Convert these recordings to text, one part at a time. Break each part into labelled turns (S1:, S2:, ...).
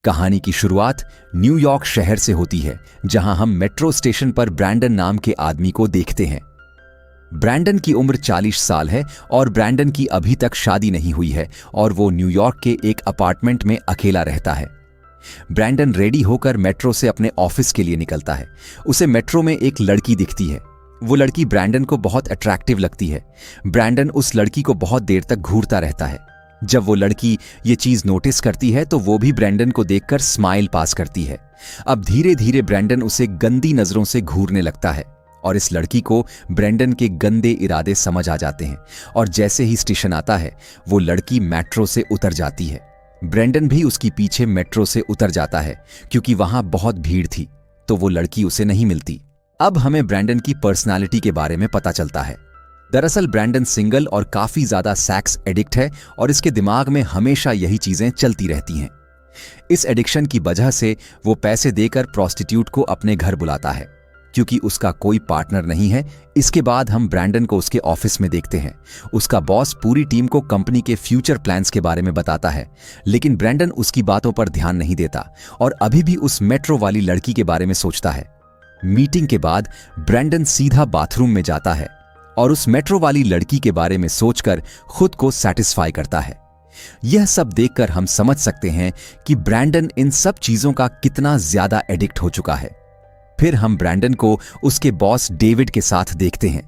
S1: कहानी की शुरुआत न्यूयॉर्क शहर से होती है, जहां हम मेट्रो स्टेशन पर ब्रैंडन नाम के आदमी को देखते हैं। ब्रैंडन की उम्र 40 साल है और ब्रैंडन की अभी तक शादी नहीं हुई है और वो न्यूयॉर्क के एक अपार्टमेंट में अकेला रहता है। ब्रैंडन रेडी होकर मेट्रो से अपने ऑफिस के लिए निकलता है। उसे मेट्रो में एक लड़की दिखती है। वो लड़की ब्रैंडन को बहुत अट्रैक्टिव लगती है। ब्रैंडन उस लड़की को बहुत देर तक घूरता रहता है। जब वो लड़की ये चीज नोटिस करती है तो वो भी ब्रैंडन को देखकर स्माइल पास करती है। अब धीरे धीरे ब्रैंडन उसे गंदी नजरों से घूरने लगता है और इस लड़की को ब्रैंडन के गंदे इरादे समझ आ जाते हैं और जैसे ही स्टेशन आता है वो लड़की मेट्रो से उतर जाती है। ब्रैंडन भी उसकी पीछे मेट्रो से उतर जाता है क्योंकि वहां बहुत भीड़ थी, तो वो लड़की उसे नहीं मिलती। अब हमें ब्रैंडन की पर्सनालिटी के बारे में पता चलता है। दरअसल ब्रैंडन सिंगल और काफी ज्यादा सेक्स एडिक्ट है और इसके दिमाग में हमेशा यही चीजें चलती रहती हैं। इस एडिक्शन की वजह से वो पैसे देकर प्रोस्टिट्यूट को अपने घर बुलाता है क्योंकि उसका कोई पार्टनर नहीं है। इसके बाद हम ब्रैंडन को उसके ऑफिस में देखते हैं। उसका बॉस पूरी टीम को कंपनी के फ्यूचर प्लान्स के बारे में बताता है, लेकिन ब्रैंडन उसकी बातों पर ध्यान नहीं देता और अभी भी उस मेट्रो वाली लड़की के बारे में सोचता है। मीटिंग के बाद ब्रैंडन सीधा बाथरूम में जाता है और उस मेट्रो वाली लड़की के बारे में सोचकर खुद को सैटिस्फाई करता है। यह सब देखकर हम समझ सकते हैं कि ब्रैंडन इन सब चीजों का कितना ज्यादा एडिक्ट हो चुका है। फिर हम ब्रैंडन को उसके बॉस डेविड के साथ देखते हैं।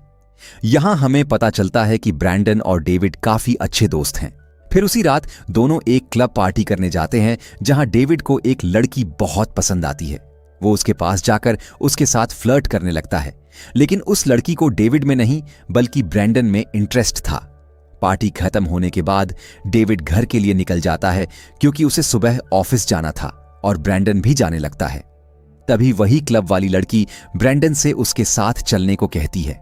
S1: यहां हमें पता चलता है कि ब्रैंडन और डेविड काफी अच्छे दोस्त हैं। फिर उसी रात दोनों एक क्लब पार्टी करने जाते हैं जहां डेविड को एक लड़की बहुत पसंद आती है। वो उसके पास जाकर उसके साथ फ्लर्ट करने लगता है, लेकिन उस लड़की को डेविड में नहीं बल्कि ब्रैंडन में इंटरेस्ट था। पार्टी खत्म होने के बाद डेविड घर के लिए निकल जाता है क्योंकि उसे सुबह ऑफिस जाना था और ब्रैंडन भी जाने लगता है। तभी वही क्लब वाली लड़की ब्रैंडन से उसके साथ चलने को कहती है।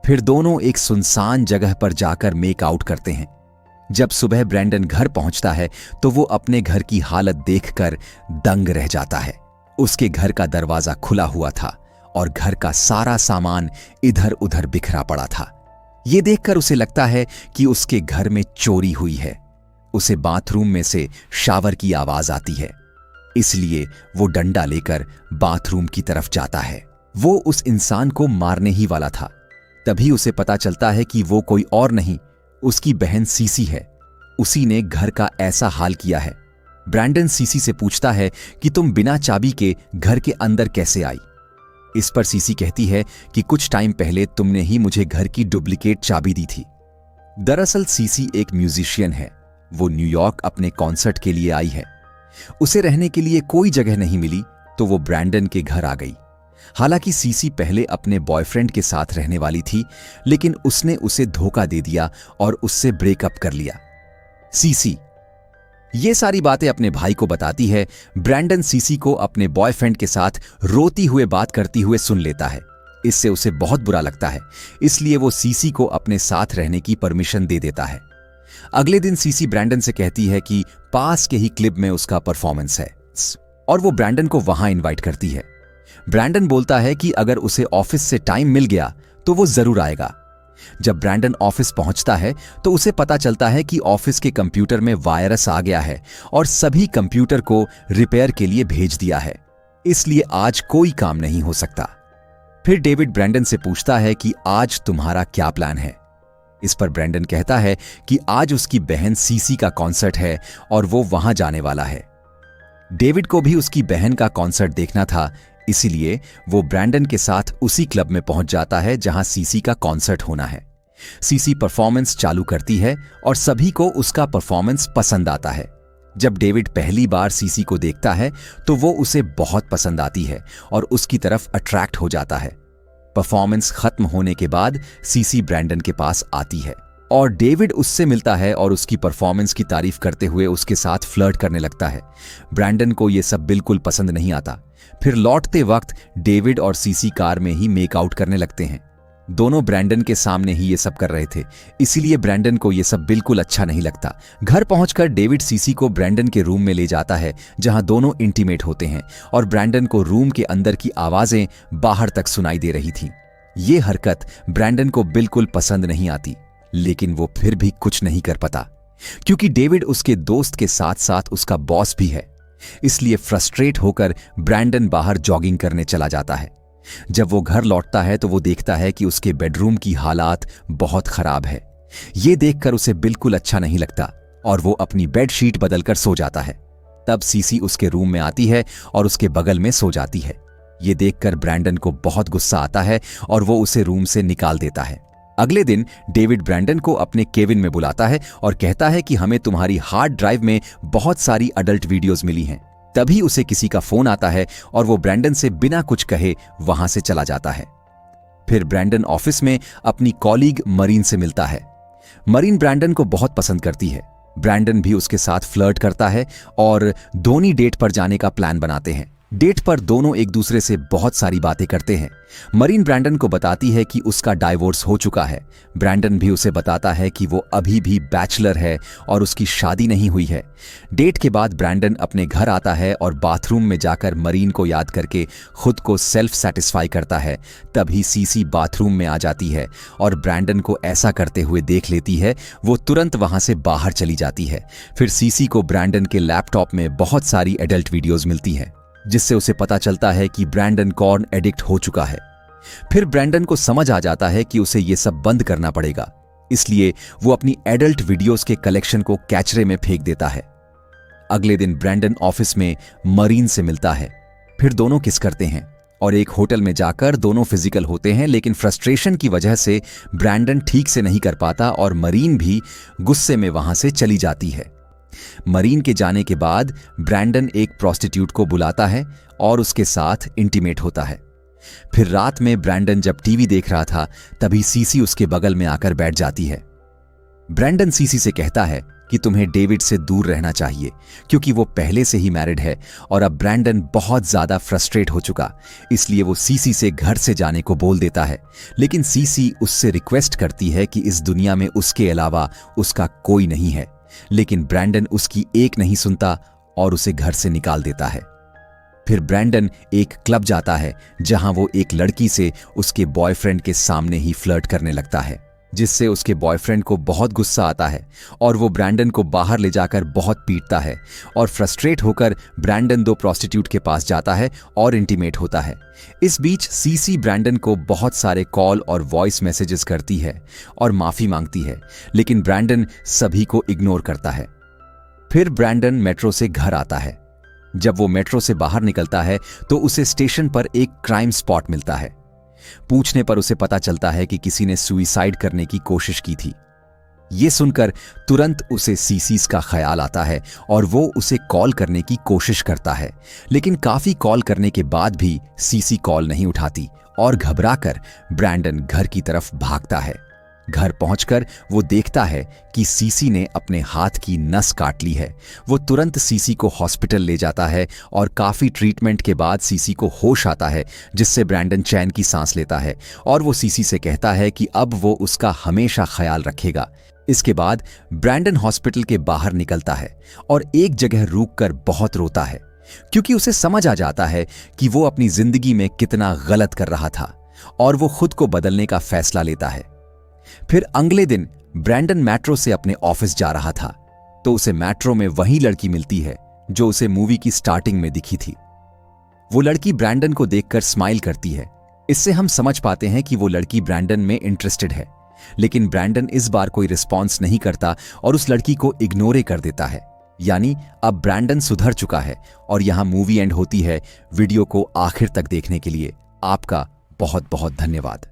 S1: फिर दोनों एक सुनसान जगह पर जाकर मेक आउट करते हैं। जब सुबह ब्रैंडन घर पहुंचता है तो वो अपने घर की हालत देखकर दंग रह जाता है। उसके घर का दरवाजा खुला हुआ था और घर का सारा सामान इधर उधर बिखरा पड़ा था। यह देखकर उसे लगता है कि उसके घर में चोरी हुई है। उसे बाथरूम में से शावर की आवाज आती है, इसलिए वो डंडा लेकर बाथरूम की तरफ जाता है। वो उस इंसान को मारने ही वाला था। तभी उसे पता चलता है कि वो कोई और नहीं, उसकी बहन सीसी है। उसी ने घर का ऐसा हाल किया है। ब्रैंडन सीसी से पूछता है कि तुम बिना चाबी के घर के अंदर कैसे आई। इस पर सीसी कहती है कि कुछ टाइम पहले तुमने ही मुझे घर की डुप्लीकेट चाबी दी थी। दरअसल सीसी एक म्यूजिशियन है। वो न्यूयॉर्क अपने कॉन्सर्ट के लिए आई है। उसे रहने के लिए कोई जगह नहीं मिली तो वो ब्रैंडन के घर आ गई। हालांकि सीसी पहले अपने बॉयफ्रेंड के साथ रहने वाली थी, लेकिन उसने उसे धोखा दे दिया और उससे ब्रेकअप कर लिया। सीसी ये सारी बातें अपने भाई को बताती है। ब्रैंडन सीसी को अपने बॉयफ्रेंड के साथ रोती हुए बात करती हुए सुन लेता है। इससे उसे बहुत बुरा लगता है, इसलिए वो सीसी को अपने साथ रहने की परमिशन दे देता है। अगले दिन सीसी ब्रैंडन से कहती है कि पास के ही क्लब में उसका परफॉर्मेंस है और वो ब्रैंडन को वहां इनवाइट करती है। ब्रैंडन बोलता है कि अगर उसे ऑफिस से टाइम मिल गया तो वो जरूर आएगा। जब ब्रैंडन ऑफिस पहुंचता है तो उसे पता चलता है कि ऑफिस के कंप्यूटर में वायरस आ गया है और सभी कंप्यूटर को रिपेयर के लिए भेज दिया है, इसलिए आज कोई काम नहीं हो सकता। फिर डेविड ब्रैंडन से पूछता है कि आज तुम्हारा क्या प्लान है। इस पर ब्रैंडन कहता है कि आज उसकी बहन सीसी का कॉन्सर्ट है और वो वहां जाने वाला है। डेविड को भी उसकी बहन का कॉन्सर्ट देखना था, इसीलिए वो ब्रैंडन के साथ उसी क्लब में पहुंच जाता है जहां सीसी का कॉन्सर्ट होना है। सीसी परफॉर्मेंस चालू करती है और सभी को उसका परफॉर्मेंस पसंद आता है। जब डेविड पहली बार सीसी को देखता है तो वो उसे बहुत पसंद आती है और उसकी तरफ अट्रैक्ट हो जाता है। परफॉर्मेंस खत्म होने के बाद सीसी ब्रैंडन के पास आती है और डेविड उससे मिलता है और उसकी परफॉर्मेंस की तारीफ करते हुए उसके साथ फ्लर्ट करने लगता है। ब्रैंडन को यह सब बिल्कुल पसंद नहीं आता। फिर लौटते वक्त डेविड और सीसी कार में ही मेक आउट करने लगते हैं। दोनों ब्रैंडन के सामने ही ये सब कर रहे थे, इसीलिए ब्रैंडन को ये सब बिल्कुल अच्छा नहीं लगता। घर पहुंचकर डेविड सीसी को ब्रैंडन के रूम में ले जाता है जहां दोनों इंटीमेट होते हैं और ब्रैंडन को रूम के अंदर की आवाजें बाहर तक सुनाई दे रही थी। ये हरकत ब्रैंडन को बिल्कुल पसंद नहीं आती, लेकिन वो फिर भी कुछ नहीं कर पाता क्योंकि डेविड उसके दोस्त के साथ साथ उसका बॉस भी है। इसलिए फ्रस्ट्रेट होकर ब्रैंडन बाहर जॉगिंग करने चला जाता है। जब वो घर लौटता है तो वो देखता है कि उसके बेडरूम की हालात बहुत खराब है। ये देखकर उसे बिल्कुल अच्छा नहीं लगता और वो अपनी बेडशीट बदलकर सो जाता है। तब सीसी उसके रूम में आती है और उसके बगल में सो जाती है। ये देखकर ब्रैंडन को बहुत गुस्सा आता है और वो उसे रूम से निकाल देता है। अगले दिन डेविड ब्रैंडन को अपने केबिन में बुलाता है और कहता है कि हमें तुम्हारी हार्ड ड्राइव में बहुत सारी अडल्ट वीडियोस मिली हैं। तभी उसे किसी का फोन आता है और वो ब्रैंडन से बिना कुछ कहे वहां से चला जाता है। फिर ब्रैंडन ऑफिस में अपनी कॉलीग मरीन से मिलता है। मरीन ब्रैंडन को बहुत पसंद करती है। ब्रैंडन भी उसके साथ फ्लर्ट करता है और दोनों डेट पर जाने का प्लान बनाते हैं। डेट पर दोनों एक दूसरे से बहुत सारी बातें करते हैं। मरीन ब्रैंडन को बताती है कि उसका डाइवोर्स हो चुका है। ब्रैंडन भी उसे बताता है कि वो अभी भी बैचलर है और उसकी शादी नहीं हुई है। डेट के बाद ब्रैंडन अपने घर आता है और बाथरूम में जाकर मरीन को याद करके खुद को सेल्फ सेटिस्फाई करता है। तभी सीसी बाथरूम में आ जाती है और ब्रैंडन को ऐसा करते हुए देख लेती है। वो तुरंत वहां से बाहर चली जाती है। फिर सीसी को ब्रैंडन के लैपटॉप में बहुत सारी एडल्ट वीडियोज मिलती है, जिससे उसे पता चलता है कि ब्रैंडन कॉर्न एडिक्ट हो चुका है। फिर ब्रैंडन को समझ आ जाता है कि उसे ये सब बंद करना पड़ेगा, इसलिए वो अपनी एडल्ट वीडियोस के कलेक्शन को कैचरे में फेंक देता है। अगले दिन ब्रैंडन ऑफिस में मरीन से मिलता है। फिर दोनों किस करते हैं और एक होटल में जाकर दोनों फिजिकल होते हैं, लेकिन फ्रस्ट्रेशन की वजह से ब्रैंडन ठीक से नहीं कर पाता और मरीन भी गुस्से में वहां से चली जाती है। मरीन के जाने के बाद ब्रैंडन एक प्रोस्टिट्यूट को बुलाता है और उसके साथ इंटीमेट होता है। फिर रात में ब्रैंडन जब टीवी देख रहा था तभी सीसी उसके बगल में आकर बैठ जाती है। ब्रैंडन सीसी से कहता है कि तुम्हें डेविड से दूर रहना चाहिए क्योंकि वो पहले से ही मैरिड है और अब ब्रैंडन बहुत ज्यादा फ्रस्ट्रेट हो चुका, इसलिए वो सीसी से घर से जाने को बोल देता है। लेकिन सीसी उससे रिक्वेस्ट करती है कि इस दुनिया में उसके अलावा उसका कोई नहीं है, लेकिन ब्रैंडन उसकी एक नहीं सुनता और उसे घर से निकाल देता है। फिर ब्रैंडन एक क्लब जाता है जहां वो एक लड़की से उसके बॉयफ्रेंड के सामने ही फ्लर्ट करने लगता है, जिससे उसके बॉयफ्रेंड को बहुत गुस्सा आता है और वो ब्रैंडन को बाहर ले जाकर बहुत पीटता है। और फ्रस्ट्रेट होकर ब्रैंडन दो प्रोस्टिट्यूट के पास जाता है और इंटीमेट होता है। इस बीच सीसी ब्रैंडन को बहुत सारे कॉल और वॉइस मैसेजेस करती है और माफी मांगती है, लेकिन ब्रैंडन सभी को इग्नोर करता है। फिर ब्रैंडन मेट्रो से घर आता है। जब वो मेट्रो से बाहर निकलता है तो उसे स्टेशन पर एक क्राइम स्पॉट मिलता है। पूछने पर उसे पता चलता है कि किसी ने सुसाइड करने की कोशिश की थी। ये सुनकर तुरंत उसे सीसीस का ख्याल आता है और वो उसे कॉल करने की कोशिश करता है, लेकिन काफी कॉल करने के बाद भी सीसी कॉल नहीं उठाती और घबराकर ब्रैंडन घर की तरफ भागता है। घर पहुंचकर वो देखता है कि सीसी ने अपने हाथ की नस काट ली है। वो तुरंत सीसी को हॉस्पिटल ले जाता है और काफी ट्रीटमेंट के बाद सीसी को होश आता है, जिससे ब्रैंडन चैन की सांस लेता है और वो सीसी से कहता है कि अब वो उसका हमेशा ख्याल रखेगा। इसके बाद ब्रैंडन हॉस्पिटल के बाहर निकलता है और एक जगह रुककर बहुत रोता है, क्योंकि उसे समझ आ जाता है कि वो अपनी जिंदगी में कितना गलत कर रहा था और वो खुद को बदलने का फैसला लेता है। फिर अगले दिन ब्रैंडन मेट्रो से अपने ऑफिस जा रहा था तो उसे मेट्रो में वही लड़की मिलती है जो उसे मूवी की स्टार्टिंग में दिखी थी। वो लड़की ब्रैंडन को देखकर स्माइल करती है। इससे हम समझ पाते हैं कि वो लड़की ब्रैंडन में इंटरेस्टेड है, लेकिन ब्रैंडन इस बार कोई रिस्पॉन्स नहीं करता और उस लड़की को इग्नोर कर देता है। यानी अब ब्रैंडन सुधर चुका है और यहां मूवी एंड होती है। वीडियो को आखिर तक देखने के लिए आपका बहुत बहुत धन्यवाद।